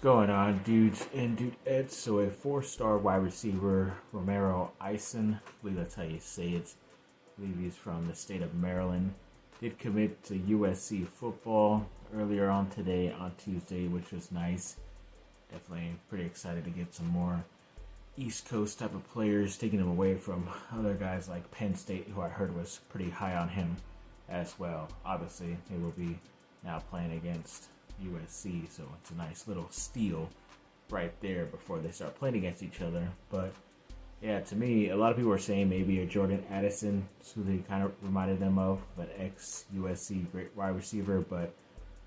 going on, dudes and dudettes? So a four-star wide receiver, Romero Ison, I believe that's how you say it. I believe he's from the state of Maryland. Did commit to USC football earlier on today, on Tuesday, which was nice. Definitely pretty excited to get some more East Coast type of players, taking him away from other guys like Penn State, who I heard was pretty high on him as well. Obviously, they will be now playing against USC, so it's a nice little steal right there before they start playing against each other. But yeah, to me, a lot of people are saying maybe a Jordan Addison, who they kind of reminded them of, an ex-USC great wide receiver. But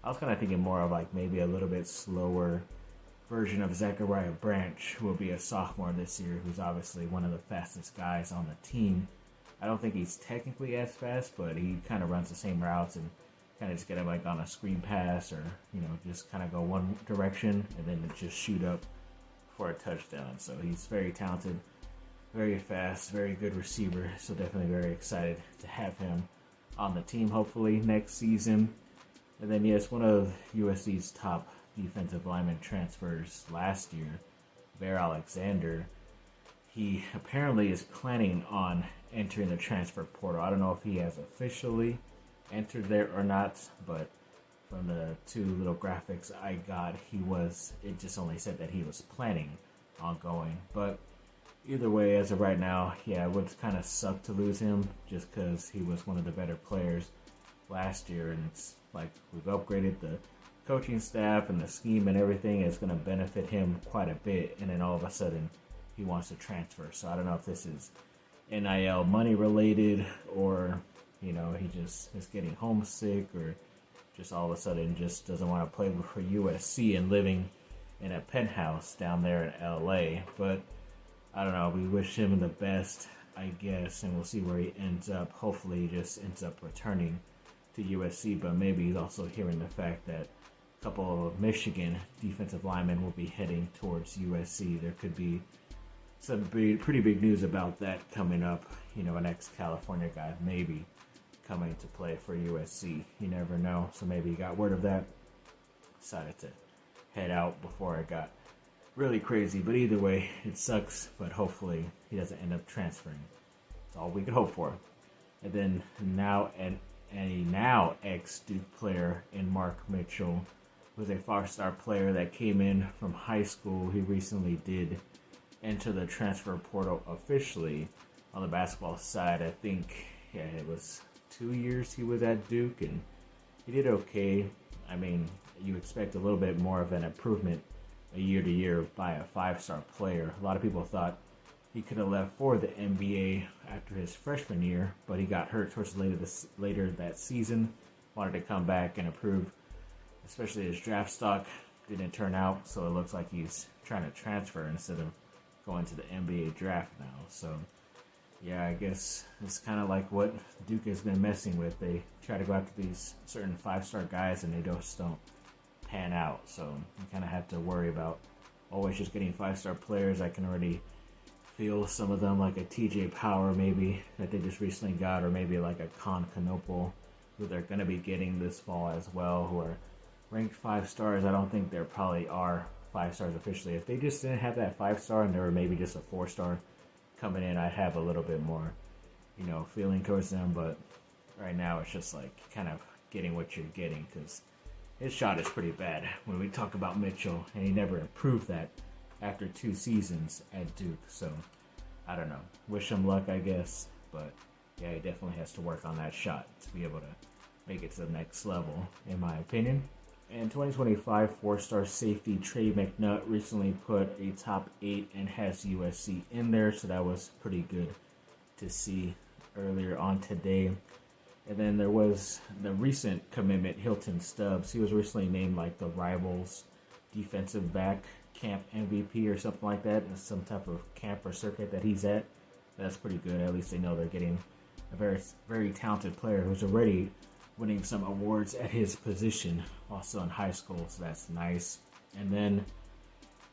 I was kind of thinking more of like maybe a little bit slower version of Zachariah Branch, who will be a sophomore this year, who's obviously one of the fastest guys on the team. I don't think he's technically as fast, but he kind of runs the same routes and kind of just get him like on a screen pass or, just kind of go one direction and then just shoot up for a touchdown. So he's very talented, very fast, very good receiver. So definitely very excited to have him on the team hopefully next season. And then yes, one of USC's top defensive lineman transfers last year, Bear Alexander, he apparently is planning on entering the transfer portal. I don't know if he has officially entered there or not, but from the two little graphics I got, it just only said that he was planning on going. But either way, as of right now, yeah, it would kind of suck to lose him just because he was one of the better players last year, and it's like we've upgraded the coaching staff and the scheme and everything is going to benefit him quite a bit, and then all of a sudden he wants to transfer. So I don't know if this is NIL money related or he just is getting homesick or just all of a sudden just doesn't want to play for USC and living in a penthouse down there in LA. But I don't know, we wish him the best, I guess, and we'll see where he ends up. Hopefully he just ends up returning to USC, but maybe he's also hearing the fact that a couple of Michigan defensive linemen will be heading towards USC. There could be some pretty big news about that coming up. An ex-California guy maybe coming to play for USC. You never know. So maybe he got word of that, decided to head out before it got really crazy. But either way, it sucks, but hopefully he doesn't end up transferring. That's all we could hope for. And then now a now ex-Duke player in Mark Mitchell, who's a five-star player that came in from high school. He recently did enter the transfer portal officially on the basketball side. I think, it was 2 years he was at Duke, and he did okay. I mean, you expect a little bit more of an improvement a year to year by a five-star player. A lot of people thought he could have left for the NBA after his freshman year, but he got hurt towards later that season. Wanted to come back and improve, especially his draft stock didn't turn out, so it looks like he's trying to transfer instead of going to the NBA draft now. So yeah, I guess it's kind of like what Duke has been messing with. They try to go after these certain five-star guys and they just don't pan out. So you kind of have to worry about always just getting five-star players. I can already feel some of them, like a TJ Power maybe that they just recently got, or maybe like a Con Canopal, who they're going to be getting this fall as well, who are ranked 5 stars. I don't think there probably are 5 stars officially. If they just didn't have that 5-star and they were maybe just a 4-star coming in, I'd have a little bit more, feeling towards them. But right now it's just like kind of getting what you're getting, because his shot is pretty bad when we talk about Mitchell, and he never improved that after 2 seasons at Duke. So I don't know, wish him luck, I guess, but yeah, he definitely has to work on that shot to be able to make it to the next level, in my opinion. And 2025 4-star safety Trey McNutt recently put a top 8 and has USC in there, so that was pretty good to see earlier on today. And then there was the recent commitment, Hilton Stubbs. He was recently named like the Rivals defensive back camp MVP or something like that. It's some type of camp or circuit that he's at. That's pretty good. At least they know they're getting a very, very talented player who's already winning some awards at his position while still in high school, so that's nice. And then,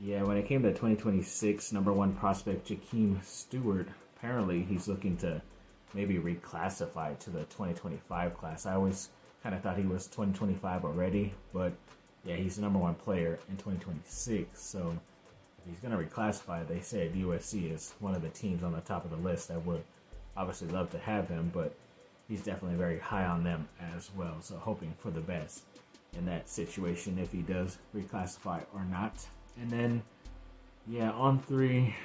yeah, when it came to 2026 number 1 prospect Jakeem Stewart, apparently he's looking to maybe reclassify to the 2025 class. I always kind of thought he was 2025 already, but yeah, he's the number one player in 2026. So if he's going to reclassify, they said USC is one of the teams on the top of the list. I would obviously love to have him, but he's definitely very high on them as well. So hoping for the best in that situation if he does reclassify or not. And then, yeah, on three,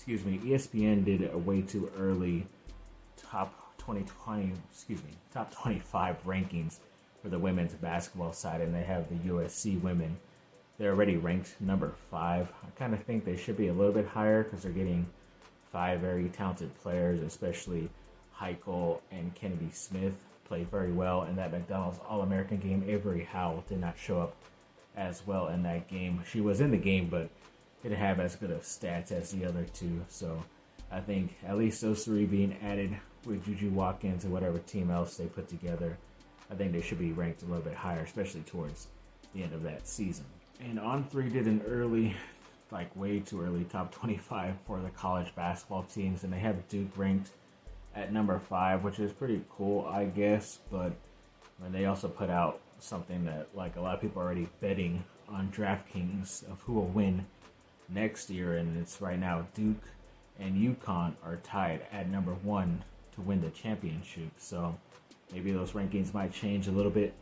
ESPN did a way too early top 25 rankings for the women's basketball side, and they have the USC women. They're already ranked number 5. I kind of think they should be a little bit higher because they're getting 5 very talented players, especially Heichel and Kennedy Smith played very well in that McDonald's All-American game. Avery Howell did not show up as well in that game. She was in the game, but didn't have as good of stats as the other two. So I think at least those 3 being added with Juju Watkins and whatever team else they put together, I think they should be ranked a little bit higher, especially towards the end of that season. And On 3 did an early, like way too early, top 25 for the college basketball teams, and they have Duke ranked at number 5, which is pretty cool, I guess. But when they also put out something that like a lot of people are already betting on DraftKings of who will win next year, and it's right now Duke and UConn are tied at number 1 to win the championship. So maybe those rankings might change a little bit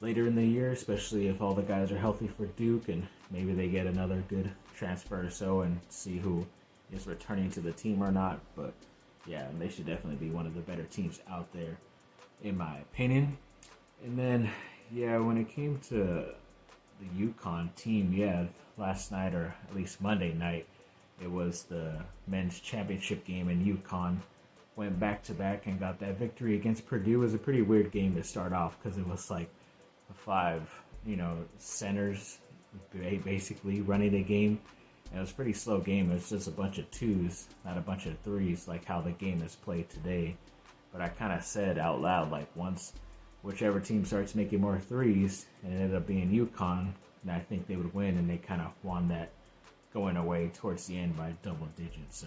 later in the year, especially if all the guys are healthy for Duke and maybe they get another good transfer or so and see who is returning to the team or not. But yeah, they should definitely be one of the better teams out there, in my opinion. And then, yeah, when it came to the UConn team, yeah, last night, or at least Monday night, it was the men's championship game, and UConn went back-to-back and got that victory against Purdue. It was a pretty weird game to start off because it was like 5, centers basically running the game. And it was a pretty slow game. It was just a bunch of 2s, not a bunch of 3s like how the game is played today. But I kind of said out loud, like, once whichever team starts making more 3s, and it ended up being UConn, and I think they would win, and they kind of won that going away towards the end by double digits. So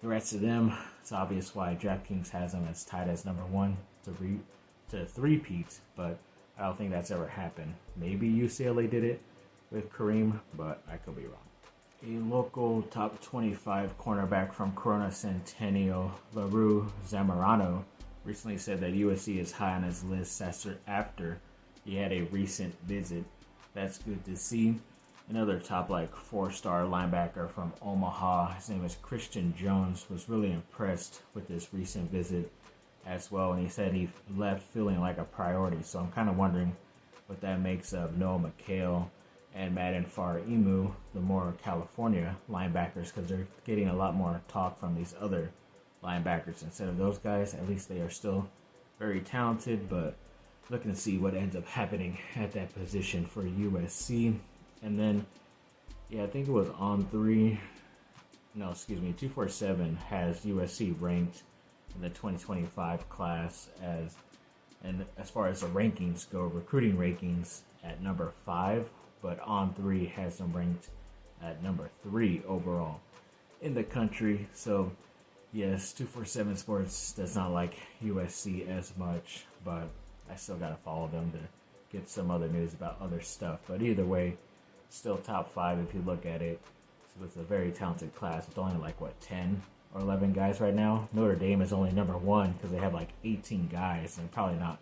the rest of them, it's obvious why DraftKings has them as tied as number 1 to three-peat, but I don't think that's ever happened. Maybe UCLA did it with Kareem, but I could be wrong. A local top 25 cornerback from Corona Centennial, LaRue Zamorano, recently said that USC is high on his list after he had a recent visit. That's good to see. Another top 4-star linebacker from Omaha, his name is Christian Jones, was really impressed with this recent visit as well, and he said he left feeling like a priority. So I'm kind of wondering what that makes of Noah McHale and Madden Far-Imu, the more California linebackers, because they're getting a lot more talk from these other linebackers instead of those guys. At least they are still very talented, but looking to see what ends up happening at that position for USC. And then, yeah, I think it was On 3, 247 has USC ranked in the 2025 class as far as the rankings go, recruiting rankings at number 5, but On 3 has them ranked at number 3 overall in the country. So yes, 247 Sports does not like USC as much, but I still gotta follow them to get some other news about other stuff. But either way, still top 5 if you look at it. So it's a very talented class with only 10 or 11 guys right now. Notre Dame is only number 1 because they have 18 guys, and probably not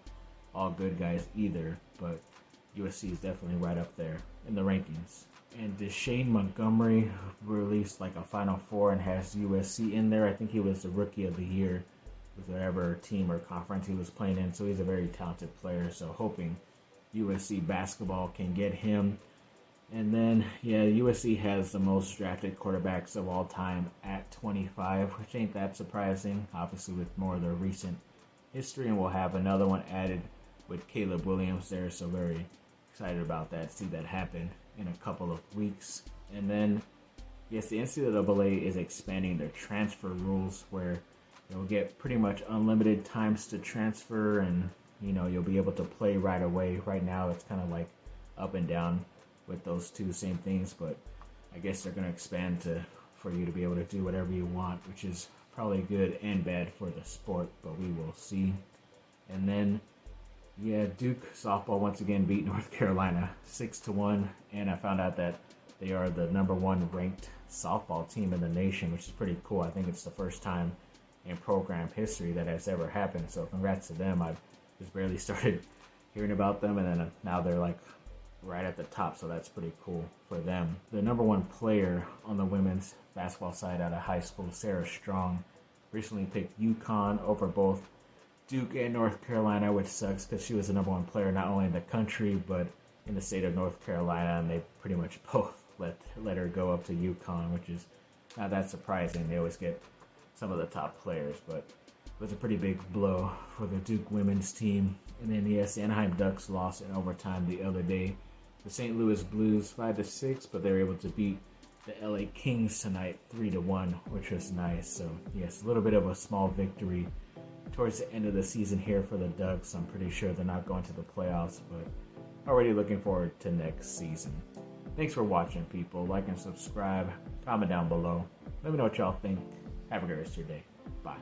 all good guys either, but USC is definitely right up there in the rankings. And Deshane Montgomery released a Final Four and has USC in there. I think he was the Rookie of the Year with whatever team or conference he was playing in, so he's a very talented player. So hoping USC basketball can get him. And then, yeah, USC has the most drafted quarterbacks of all time at 25, which ain't that surprising, obviously with more of their recent history. And we'll have another one added with Caleb Williams there, so very excited about that, see that happen in a couple of weeks. And then, yes, the NCAA is expanding their transfer rules where you'll get pretty much unlimited times to transfer, and, you'll be able to play right away. Right now, it's kind of up and down with those two same things, but I guess they're going to expand for you to be able to do whatever you want, which is probably good and bad for the sport, but we will see. And then, Yeah, Duke softball once again beat North Carolina 6-1, and I found out that they are the #1 ranked softball team in the nation, which is pretty cool. I think it's the first time in program history that has ever happened. So congrats to them. I just barely started hearing about them, and then now they're like right at the top, so that's pretty cool for them. The #1 player on the women's basketball side out of high school, Sarah Strong, recently picked UConn over both Duke and North Carolina, which sucks because she was the #1 player not only in the country but in the state of North Carolina, and they pretty much both let her go up to UConn, which is not that surprising. They always get some of the top players, but it was a pretty big blow for the Duke women's team. And then yes, the Anaheim Ducks lost in overtime the other day. The St. Louis Blues 5-6, but they were able to beat the LA Kings tonight 3-1, which was nice. So yes, a little bit of a small victory towards the end of the season here for the Ducks. I'm pretty sure they're not going to the playoffs, but already looking forward to next season. Thanks for watching, people. Like and subscribe. Comment down below. Let me know what y'all think. Have a great rest of your day. Bye.